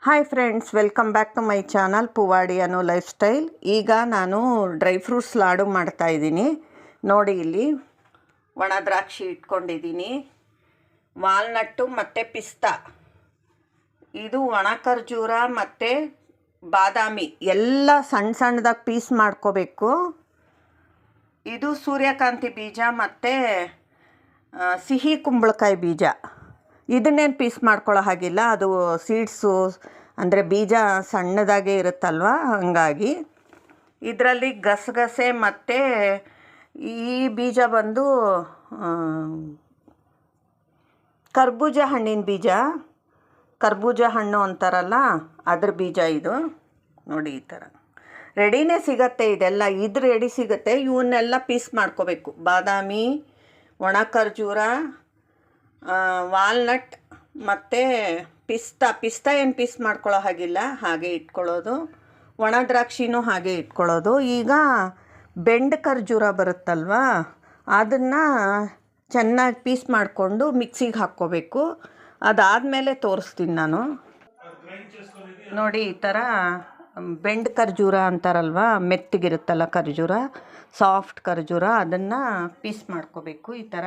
Hi friends, welcome back to my channel Poovadi ಅನ್ನೋ life style. ಈಗ ನಾನು ಡ್ರೈ ಫ್ರೂಟ್ಸ್ ಲಾಡು ಮಾಡ್ತಾಯಿದ್ದೀನಿ. ನೋಡಿ, ಇಲ್ಲಿ ಒಣ ದ್ರಾಕ್ಷಿ ಇಟ್ಕೊಂಡಿದ್ದೀನಿ, ವಾಲ್ನಟ್ಟು ಮತ್ತು ಪಿಸ್ತಾ, ಇದು ಒಣ ಖರ್ಜೂರ ಮತ್ತು ಬಾದಾಮಿ ಎಲ್ಲ ಸಣ್ಣ ಸಣ್ಣದಾಗಿ ಪೀಸ್ ಮಾಡ್ಕೋಬೇಕು. ಇದು ಸೂರ್ಯಕಾಂತಿ ಬೀಜ ಮತ್ತು ಸಿಹಿ ಕುಂಬಳಕಾಯಿ ಬೀಜ. ಇದನ್ನೇನು ಪೀಸ್ ಮಾಡ್ಕೊಳ್ಳೋ ಹಾಗಿಲ್ಲ, ಅದು ಸೀಡ್ಸು ಅಂದರೆ ಬೀಜ ಸಣ್ಣದಾಗೇ ಇರುತ್ತಲ್ವ, ಹಾಗಾಗಿ ಇದರಲ್ಲಿ ಗಸಗಸೆ ಮತ್ತು ಈ ಬೀಜ ಬಂದು ಕರ್ಬೂಜ ಹಣ್ಣಿನ ಬೀಜ, ಕರ್ಬೂಜ ಹಣ್ಣು ಅಂತಾರಲ್ಲ ಅದ್ರ ಬೀಜ ಇದು. ನೋಡಿ, ಈ ಥರ ರೆಡಿನೇ ಸಿಗತ್ತೆ, ಇದೆಲ್ಲ ಇದು ರೆಡಿ ಸಿಗುತ್ತೆ. ಇವನ್ನೆಲ್ಲ ಪೀಸ್ ಮಾಡ್ಕೋಬೇಕು. ಬಾದಾಮಿ, ಒಣ ಖರ್ಜೂರ, ವಾಲ್ನಟ್ ಮತ್ತು ಪಿಸ್ತಾ ಏನು ಪೀಸ್ ಮಾಡ್ಕೊಳ್ಳೋ ಹಾಗಿಲ್ಲ, ಹಾಗೆ ಇಟ್ಕೊಳ್ಳೋದು. ಒಣ ದ್ರಾಕ್ಷಿನೂ ಹಾಗೆ ಇಟ್ಕೊಳ್ಳೋದು. ಈಗ ಬೆಂಡ್ ಖರ್ಜೂರ ಬರುತ್ತಲ್ವ, ಅದನ್ನು ಚೆನ್ನಾಗಿ ಪೀಸ್ ಮಾಡಿಕೊಂಡು ಮಿಕ್ಸಿಗೆ ಹಾಕ್ಕೋಬೇಕು. ಅದಾದಮೇಲೆ ತೋರಿಸ್ತೀನಿ ನಾನು. ನೋಡಿ, ಈ ಥರ ಬೆಂಡ್ ಖರ್ಜೂರ ಅಂತಾರಲ್ವ, ಮೆತ್ತಗಿರುತ್ತಲ್ಲ ಖರ್ಜೂರ, ಸಾಫ್ಟ್ ಖರ್ಜೂರ, ಅದನ್ನು ಪೀಸ್ ಮಾಡ್ಕೋಬೇಕು ಈ ಥರ.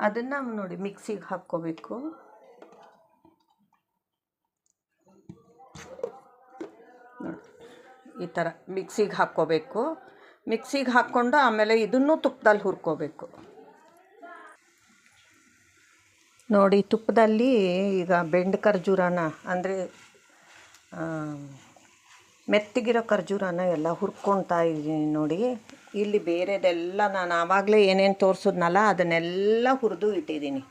ಅದನ್ನು ನೋಡಿ ಮಿಕ್ಸಿಗೆ ಹಾಕ್ಕೋಬೇಕು. ನೋಡಿ, ಈ ಥರ ಮಿಕ್ಸಿಗೆ ಹಾಕ್ಕೋಬೇಕು. ಮಿಕ್ಸಿಗೆ ಹಾಕ್ಕೊಂಡು ಆಮೇಲೆ ಇದನ್ನು ತುಪ್ಪದಲ್ಲಿ ಹುರ್ಕೋಬೇಕು. ನೋಡಿ, ತುಪ್ಪದಲ್ಲಿ ಈಗ ಬೆಂಡ್ ಖರ್ಜೂರನ ಅಂದರೆ ಮೆತ್ತಗಿರೋ ಖರ್ಜೂರನ ಎಲ್ಲ ಹುರ್ಕೊಳ್ತಾ ಇದ್ದೀನಿ. ನೋಡಿ, ಇಲ್ಲಿ ಬೇರೆದೆಲ್ಲ ನಾನು ಆವಾಗಲೇ ಏನೇನು ತೋರಿಸಿದ್ನಲ್ಲ ಅದನ್ನೆಲ್ಲ ಹುರಿದು ಇಟ್ಟಿದ್ದೀನಿ.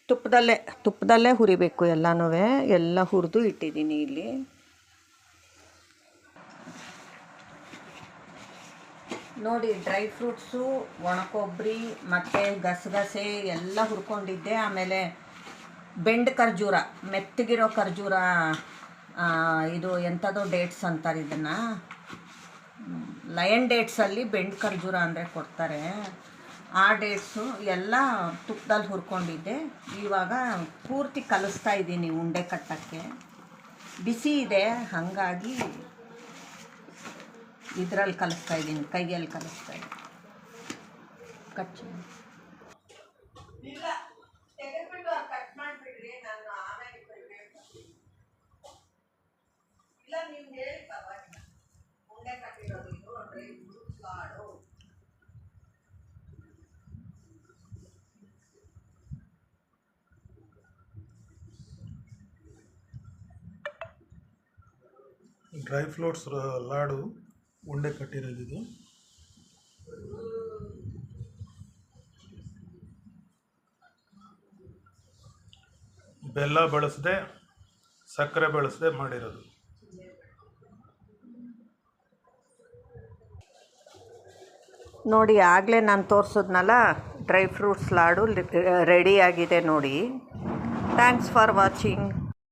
ತುಪ್ಪದಲ್ಲೇ ಹುರಿಬೇಕು ಎಲ್ಲನೂ, ಎಲ್ಲ ಹುರಿದು ಇಟ್ಟಿದ್ದೀನಿ ಇಲ್ಲಿ. ನೋಡಿ, ಡ್ರೈ ಫ್ರೂಟ್ಸು, ಒಣ ಕೊಬ್ಬರಿ ಮತ್ತು ಗಸಗಸೆ ಎಲ್ಲ ಹುರ್ಕೊಂಡಿದ್ದೆ. ಆಮೇಲೆ ಬೆಂಡ್ ಖರ್ಜೂರ, ಮೆತ್ತಗಿರೋ ಖರ್ಜೂರ, ಇದು ಎಂಥದೋ ಡೇಟ್ಸ್ ಅಂತಾರೆ ಇದನ್ನು, ಲಯನ್ ಡೇಟ್ಸಲ್ಲಿ ಬೆಂಡ್ ಖರ್ಜೂರ ಅಂದರೆ ಕೊಡ್ತಾರೆ, ಆ ಡೇಟ್ಸು ಎಲ್ಲ ತುಪ್ಪದಲ್ಲಿ ಹುರ್ಕೊಂಡಿದ್ದೆ. ಇವಾಗ ಪೂರ್ತಿ ಕಲಿಸ್ತಾ ಇದ್ದೀನಿ ಉಂಡೆ ಕಟ್ಟೋಕ್ಕೆ. ಬಿಸಿ ಇದೆ, ಹಾಗಾಗಿ ಇದರಲ್ಲಿ ಕಲಿಸ್ತಾ ಇದ್ದೀನಿ, ಕೈಯಲ್ಲಿ ಕಲಿಸ್ತಾ ಇದ್ದೀನಿ. ಕಚ್ಚಿ ಕಟ್ ಮಾಡಿಬಿಡ್ರಿ, ನಾನು ಆಮೇಲೆ ಇಲ್ಲ, ನೀವು ಹೇಳಿ ಪರವಾಗಿಲ್ಲ. ಉಂಡೆ ಕಟ್ಟಿರೋದು ಇದು dry fruits laddu. Dry fruits laddu ಉಂಡೆ ಕಟ್ಟಿರೋದು. ಬೆಲ್ಲ ಬಳಸದೆ, ಸಕ್ಕರೆ ಬಳಸದೆ ಮಾಡಿರೋದು. ನೋಡಿ, ಆಗಲೇ ನಾನು ತೋರಿಸಿದ್ನಲ್ಲ ಡ್ರೈ ಫ್ರೂಟ್ಸ್ ಲಾಡು ರೆಡಿಯಾಗಿದೆ ನೋಡಿ. Thanks for watching.